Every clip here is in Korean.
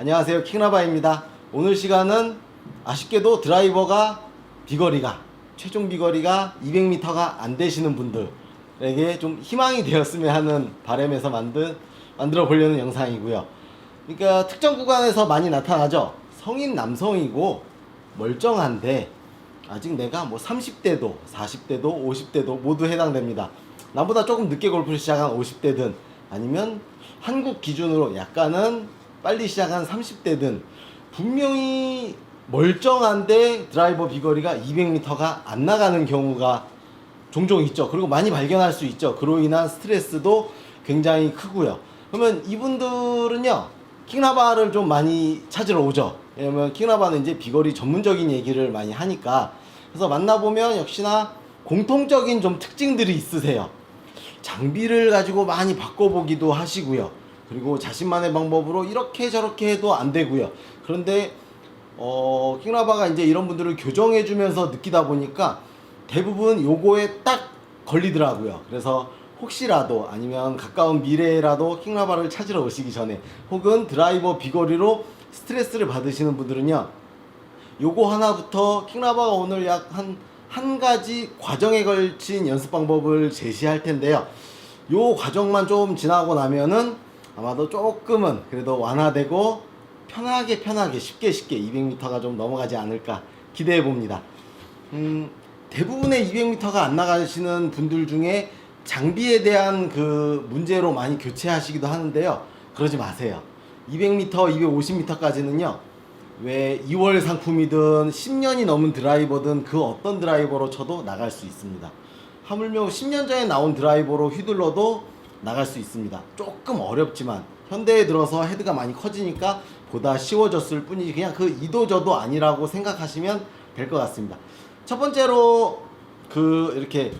안녕하세요, 킹라바입니다. 오늘 시간은 아쉽게도 드라이버가 최종 비거리가 200m가 안 되시는 분들에게 좀 희망이 되었으면 하는 바람에서 만들어 보려는 영상이고요. 그러니까 특정 구간에서 많이 나타나죠. 성인 남성이고 멀쩡한데 아직 내가 뭐 30대도 40대도 50대도 모두 해당됩니다. 나보다 조금 늦게 골프를 시작한 50대든 아니면 한국 기준으로 약간은 빨리 시작한 30대든 분명히 멀쩡한데 드라이버 비거리가 200m가 안 나가는 경우가 종종 있죠. 그리고 많이 발견할 수 있죠. 그로 인한 스트레스도 굉장히 크고요. 그러면 이분들은요, 킹라바를 좀 많이 찾으러 오죠. 왜냐면 킹라바는 이제 비거리 전문적인 얘기를 많이 하니까. 그래서 만나보면 역시나 공통적인 좀 특징들이 있으세요. 장비를 가지고 많이 바꿔보기도 하시고요. 그리고 자신만의 방법으로 이렇게 저렇게 해도 안 되고요. 그런데 킹라바가 이제 이런 분들을 교정해주면서 느끼다 보니까 대부분 요거에 딱 걸리더라고요. 그래서 혹시라도 아니면 가까운 미래라도 킹라바를 찾으러 오시기 전에 혹은 드라이버 비거리로 스트레스를 받으시는 분들은요, 요거 하나부터 킹라바가 오늘 약 한 가지 과정에 걸친 연습 방법을 제시할 텐데요. 요 과정만 좀 지나고 나면은 아마도 조금은 그래도 완화되고 편하게 쉽게 200m가 좀 넘어가지 않을까 기대해 봅니다. 대부분의 200m가 안 나가시는 분들 중에 장비에 대한 그 문제로 많이 교체하시기도 하는데요. 그러지 마세요. 200m, 250m까지는요. 왜 2월 상품이든 10년이 넘은 드라이버든 그 어떤 드라이버로 쳐도 나갈 수 있습니다. 하물며 10년 전에 나온 드라이버로 휘둘러도 나갈 수 있습니다. 조금 어렵지만 현대에 들어서 헤드가 많이 커지니까 보다 쉬워졌을 뿐이지 그냥 그 이도저도 아니라고 생각하시면 될 것 같습니다. 첫 번째로 이렇게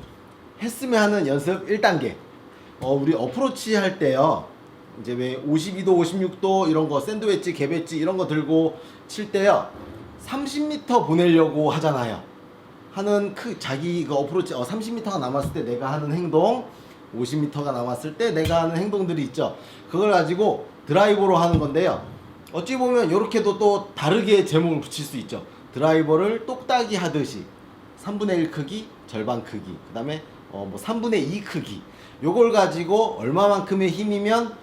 했으면 하는 연습 1단계. 우리 어프로치 할 때요, 이제 왜 52도 56도 이런 거 샌드웨지 개배지 이런 거 들고 칠 때요 30m 보내려고 하잖아요. 자기 그 어프로치 30m가 남았을 때 내가 하는 행동, 50m가 남았을 때 내가 하는 행동들이 있죠. 그걸 가지고 드라이버로 하는 건데요. 어찌 보면 이렇게도 또 다르게 제목을 붙일 수 있죠. 드라이버를 똑딱이 하듯이 3분의 1 크기, 절반 크기, 그 다음에 뭐 3분의 2 크기, 요걸 가지고 얼마만큼의 힘이면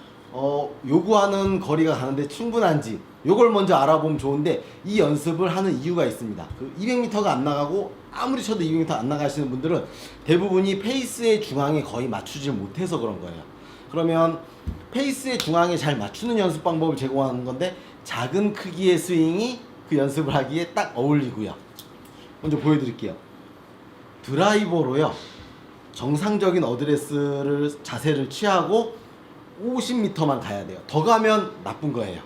요구하는 거리가 가는데 충분한지 요걸 먼저 알아보면 좋은데, 이 연습을 하는 이유가 있습니다. 200m가 안 나가고 아무리 쳐도 200m 안 나가시는 분들은 대부분이 페이스의 중앙에 거의 맞추지 못해서 그런 거예요. 그러면 페이스의 중앙에 잘 맞추는 연습 방법을 제공하는 건데, 작은 크기의 스윙이 그 연습을 하기에 딱 어울리고요. 먼저 보여드릴게요. 드라이버로요, 정상적인 어드레스를 자세를 취하고 50m만 가야 돼요. 더 가면 나쁜 거예요.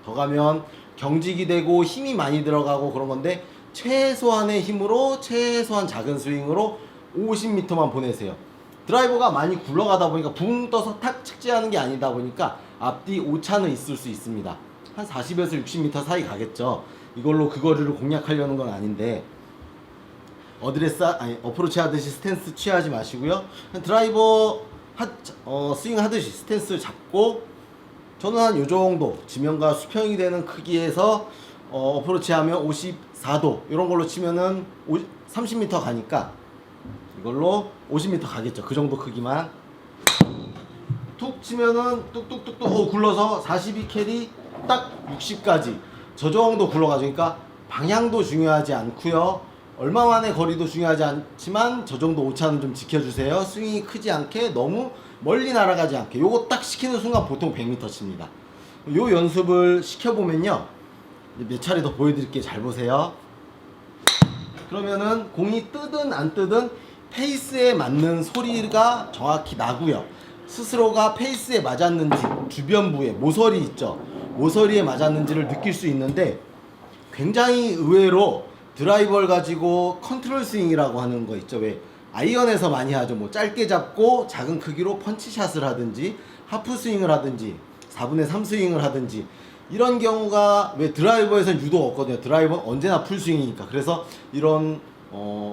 더 가면 경직이 되고 힘이 많이 들어가고 그런 건데, 최소한의 힘으로 최소한 작은 스윙으로 50m만 보내세요. 드라이버가 많이 굴러가다 보니까 붕 떠서 탁 착지하는 게 아니다 보니까 앞뒤 오차는 있을 수 있습니다. 한 40에서 60m 사이 가겠죠. 이걸로 그 거리를 공략하려는 건 아닌데, 어프로치 하듯이 스탠스 취하지 마시고요. 드라이버 스윙 하듯이 스탠스 잡고, 저는 한 요정도 지면과 수평이 되는 크기에서 어프로치 하면 54도 이런 걸로 치면은 30m 가니까 이걸로 50m 가겠죠. 그 정도 크기만 툭 치면은 뚝뚝뚝뚝 굴러서 42 캐리 딱 60까지 저 정도 굴러가죠. 그러니까 방향도 중요하지 않고요, 얼마만의 거리도 중요하지 않지만 저 정도 오차는 좀 지켜주세요. 스윙이 크지 않게 너무 멀리 날아가지 않게. 요거 딱 시키는 순간 보통 100m 칩니다. 요 연습을 시켜보면요, 몇 차례 더 보여드릴게요. 잘 보세요. 그러면은 공이 뜨든 안 뜨든 페이스에 맞는 소리가 정확히 나고요, 스스로가 페이스에 맞았는지, 주변부에 모서리 있죠, 모서리에 맞았는지를 느낄 수 있는데, 굉장히 의외로 드라이버를 가지고 컨트롤 스윙이라고 하는 거 있죠. 왜 아이언에서 많이 하죠. 뭐 짧게 잡고 작은 크기로 펀치샷을 하든지 하프 스윙을 하든지 4분의 3 스윙을 하든지, 이런 경우가 왜 드라이버에서는 유독 없거든요. 드라이버는 언제나 풀 스윙이니까. 그래서 이런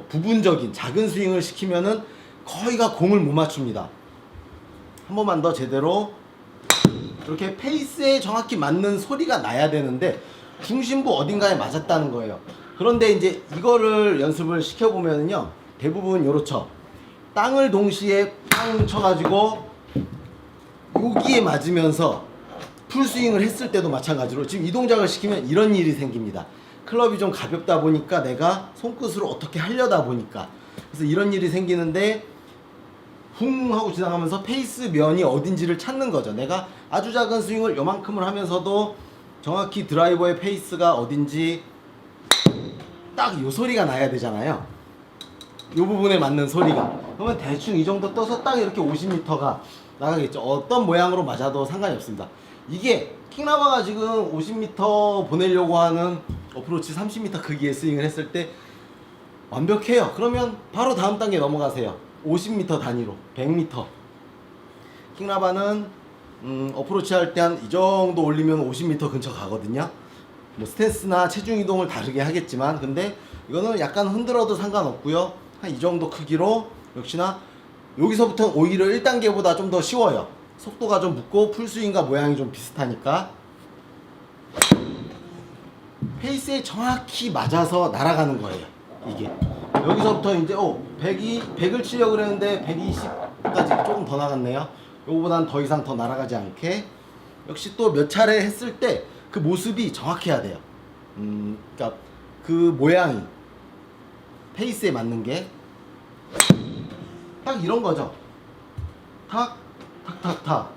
부분적인 작은 스윙을 시키면은 거의가 공을 못 맞춥니다. 한 번만 더 제대로 이렇게 페이스에 정확히 맞는 소리가 나야 되는데 중심부 어딘가에 맞았다는 거예요. 그런데 이제 이거를 연습을 시켜보면요, 대부분 요렇죠. 땅을 동시에 빵 쳐가지고 여기에 맞으면서 풀스윙을 했을 때도 마찬가지로 지금 이 동작을 시키면 이런 일이 생깁니다. 클럽이 좀 가볍다 보니까 내가 손끝으로 어떻게 하려다 보니까, 그래서 이런 일이 생기는데 훅 하고 지나가면서 페이스 면이 어딘지를 찾는 거죠. 내가 아주 작은 스윙을 요만큼을 하면서도 정확히 드라이버의 페이스가 어딘지 딱 요 소리가 나야 되잖아요. 요 부분에 맞는 소리가. 그러면 대충 이 정도 떠서 딱 이렇게 50m가 나가겠죠. 어떤 모양으로 맞아도 상관이 없습니다. 이게 킹라바가 지금 50m 보내려고 하는 어프로치 30m 크기의 스윙을 했을 때 완벽해요. 그러면 바로 다음 단계 넘어가세요. 50m 단위로 100m. 킹라바는 어프로치 할 때 한 이 정도 올리면 50m 근처 가거든요. 뭐 스탠스나 체중 이동을 다르게 하겠지만, 근데 이거는 약간 흔들어도 상관없고요. 한 이 정도 크기로, 역시나 여기서부터 오히려 1단계보다 좀 더 쉬워요. 속도가 좀 붙고 풀스윙과 모양이 좀 비슷하니까. 페이스에 정확히 맞아서 날아가는 거예요. 이게 여기서부터 이제 100을 치려고 그랬는데 120까지 조금 더 나갔네요. 요거보단 더 이상 더 날아가지 않게. 역시 또 몇 차례 했을 때 그 모습이 정확해야 돼요. 그러니까 그 모양이 페이스에 맞는 게 딱 이런 거죠. 탁, 탁, 탁, 탁.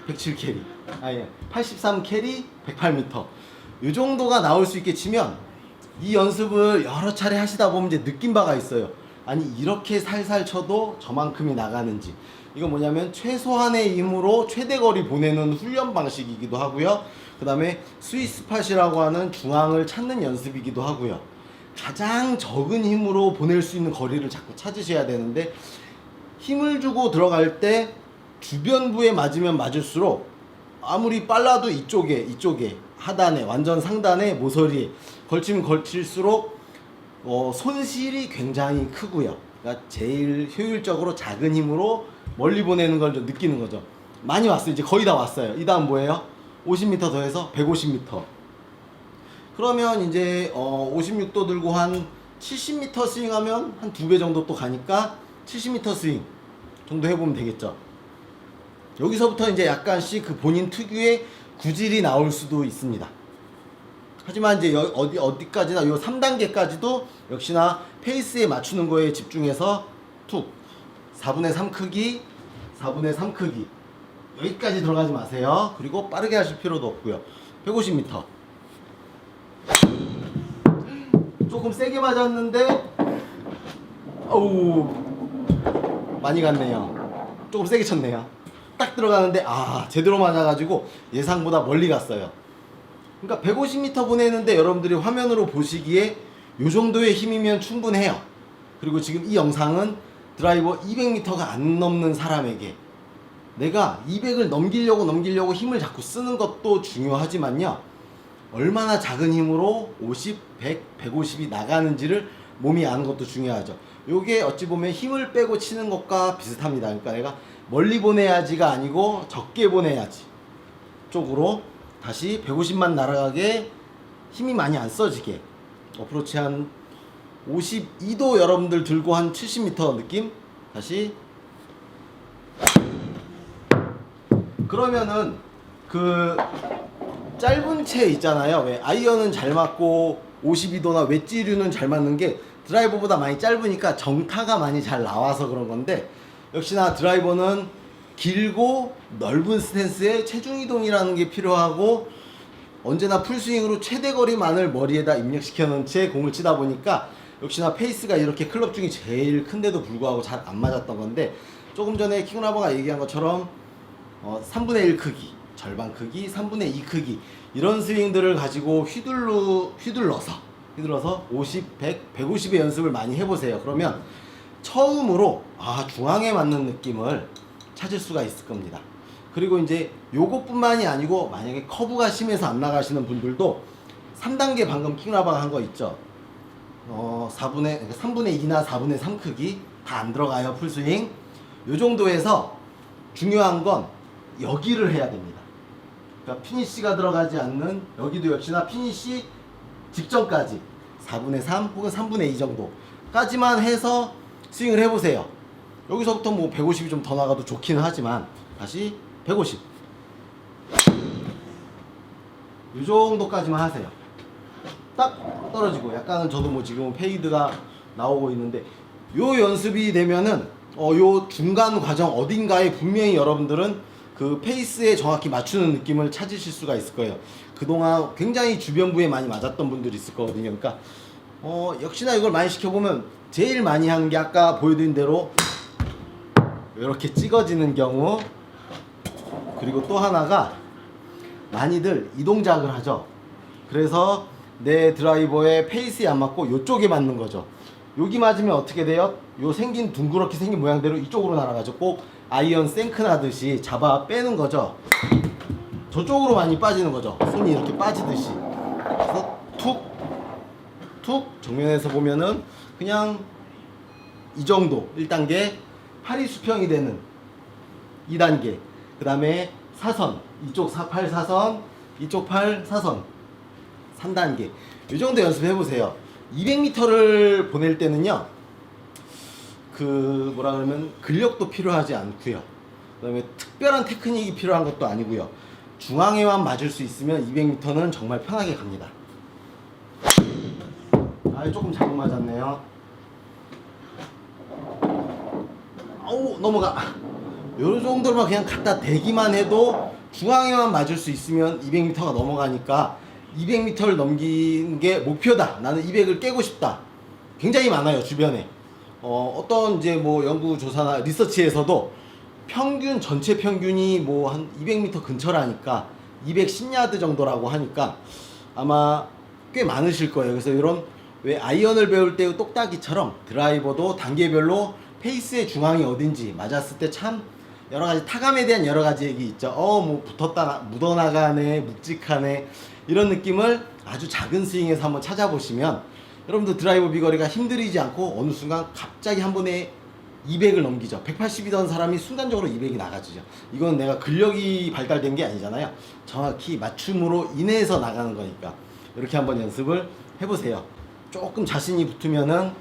107 캐리. 83 캐리, 108m. 요 정도가 나올 수 있게 치면, 이 연습을 여러 차례 하시다 보면 이제 느낀 바가 있어요. 아니, 이렇게 살살 쳐도 저만큼이 나가는지. 이거 뭐냐면 최소한의 힘으로 최대 거리 보내는 훈련 방식이기도 하고요. 그 다음에 스위스팟이라고 하는 중앙을 찾는 연습이기도 하고요. 가장 적은 힘으로 보낼 수 있는 거리를 자꾸 찾으셔야 되는데, 힘을 주고 들어갈 때 주변부에 맞으면 맞을수록 아무리 빨라도 이쪽에 하단에, 완전 상단에, 모서리에 걸치면 걸칠수록 손실이 굉장히 크고요. 그러니까 제일 효율적으로 작은 힘으로 멀리 보내는 걸 좀 느끼는 거죠. 많이 왔어요. 이제 거의 다 왔어요. 이 다음 뭐예요? 50m 더해서 150m. 그러면 이제 56도 들고 한 70m 스윙하면 한 2배 정도 또 가니까 70m 스윙 정도 해보면 되겠죠. 여기서부터 이제 약간씩 그 본인 특유의 구질이 나올 수도 있습니다. 하지만 이제 어디까지나 요 3단계까지도 역시나 페이스에 맞추는 거에 집중해서 툭 4분의 3 크기, 4분의 3 크기 여기까지 들어가지 마세요. 그리고 빠르게 하실 필요도 없고요. 150m 조금 세게 맞았는데 어우 많이 갔네요. 조금 세게 쳤네요. 딱 들어가는데 제대로 맞아가지고 예상보다 멀리 갔어요. 그러니까 150m 보내는데 여러분들이 화면으로 보시기에 요 정도의 힘이면 충분해요. 그리고 지금 이 영상은 드라이버 200m가 안 넘는 사람에게, 내가 200을 넘기려고 힘을 자꾸 쓰는 것도 중요하지만요, 얼마나 작은 힘으로 50, 100, 150이 나가는지를 몸이 아는 것도 중요하죠. 요게 어찌 보면 힘을 빼고 치는 것과 비슷합니다. 그러니까 내가 멀리 보내야지가 아니고 적게 보내야지 쪽으로 다시 150만 날아가게, 힘이 많이 안 써지게, 어프로치 한 52도 여러분들 들고 한 70m 느낌? 다시. 그러면은 그 짧은 채 있잖아요. 왜 아이언은 잘 맞고 52도나 웨지류는 잘 맞는 게 드라이버보다 많이 짧으니까 정타가 많이 잘 나와서 그런 건데, 역시나 드라이버는 길고 넓은 스탠스에 체중 이동이라는 게 필요하고, 언제나 풀스윙으로 최대 거리만을 머리에다 입력시켜 놓은 채 공을 치다 보니까 역시나 페이스가 이렇게 클럽 중에 제일 큰데도 불구하고 잘 안 맞았던 건데, 조금 전에 킹라버가 얘기한 것처럼 3분의 1 크기, 절반 크기, 3분의 2 크기 이런 스윙들을 가지고 휘둘러서 50, 100, 150의 연습을 많이 해보세요. 그러면 처음으로 중앙에 맞는 느낌을 찾을 수가 있을 겁니다. 그리고 이제 요것뿐만이 아니고, 만약에 커브가 심해서 안 나가시는 분들도 3단계 방금 킹라바가 한 거 있죠. 3분의 2나 4분의 3 크기 다 안 들어가요. 풀스윙 요 정도에서 중요한 건 여기를 해야 됩니다. 그러니까 피니쉬가 들어가지 않는 여기도 역시나 피니쉬 직전까지 4분의 3 혹은 3분의 2 정도까지만 해서 스윙을 해보세요. 여기서부터 뭐 150이 좀 더 나가도 좋기는 하지만 다시 150 이 정도까지만 하세요. 딱 떨어지고 약간은 저도 뭐 지금 페이드가 나오고 있는데 요 연습이 되면은 요 중간 과정 어딘가에 분명히 여러분들은 그 페이스에 정확히 맞추는 느낌을 찾으실 수가 있을 거예요. 그동안 굉장히 주변부에 많이 맞았던 분들이 있을 거거든요. 그러니까 역시나 이걸 많이 시켜보면 제일 많이 한 게 아까 보여드린 대로 이렇게 찍어지는 경우, 그리고 또 하나가 많이들 이 동작을 하죠. 그래서 내 드라이버의 페이스에 안 맞고 이쪽에 맞는 거죠. 여기 맞으면 어떻게 돼요? 요 생긴 둥그렇게 생긴 모양대로 이쪽으로 날아가죠. 꼭 아이언 생크 나듯이 잡아 빼는 거죠. 저쪽으로 많이 빠지는 거죠. 손이 이렇게 빠지듯이. 그래서 툭 정면에서 보면은 그냥 이 정도 1단계 팔이 수평이 되는 2단계, 그 다음에 사선, 이쪽 팔 사선, 이쪽 팔 사선 3단계 이 정도 연습해 보세요. 200m를 보낼 때는요, 그 뭐라 그러면 근력도 필요하지 않고요, 그 다음에 특별한 테크닉이 필요한 것도 아니고요, 중앙에만 맞을 수 있으면 200m는 정말 편하게 갑니다. 조금 잘못 맞았네요. 아우 넘어가. 요 정도만 그냥 갖다 대기만 해도 중앙에만 맞을 수 있으면 200m가 넘어가니까 200m를 넘기는 게 목표다. 나는 200을 깨고 싶다. 굉장히 많아요 주변에. 어떤 이제 뭐 연구 조사나 리서치에서도 평균 전체 평균이 뭐 한 200m 근처라니까 210야드 정도라고 하니까 아마 꽤 많으실 거예요. 그래서 이런 왜 아이언을 배울 때 똑딱이처럼 드라이버도 단계별로 페이스의 중앙이 어딘지 맞았을 때 참 여러 가지 타감에 대한 여러 가지 얘기 있죠. 뭐 붙었다 묻어나가네, 묵직하네, 이런 느낌을 아주 작은 스윙에서 한번 찾아보시면 여러분들 드라이버 비거리가 힘들이지 않고 어느 순간 갑자기 한 번에 200을 넘기죠. 180이던 사람이 순간적으로 200이 나가지죠. 이건 내가 근력이 발달된 게 아니잖아요. 정확히 맞춤으로 인해서 나가는 거니까 이렇게 한번 연습을 해보세요. 조금 자신이 붙으면은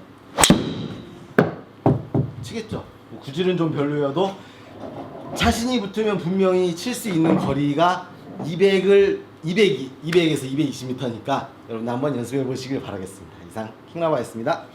치겠죠. 뭐 구질은 좀 별로여도 자신이 붙으면 분명히 칠 수 있는 거리가 200에서 220m니까 여러분 한번 연습해 보시길 바라겠습니다. 이상 킹라바였습니다.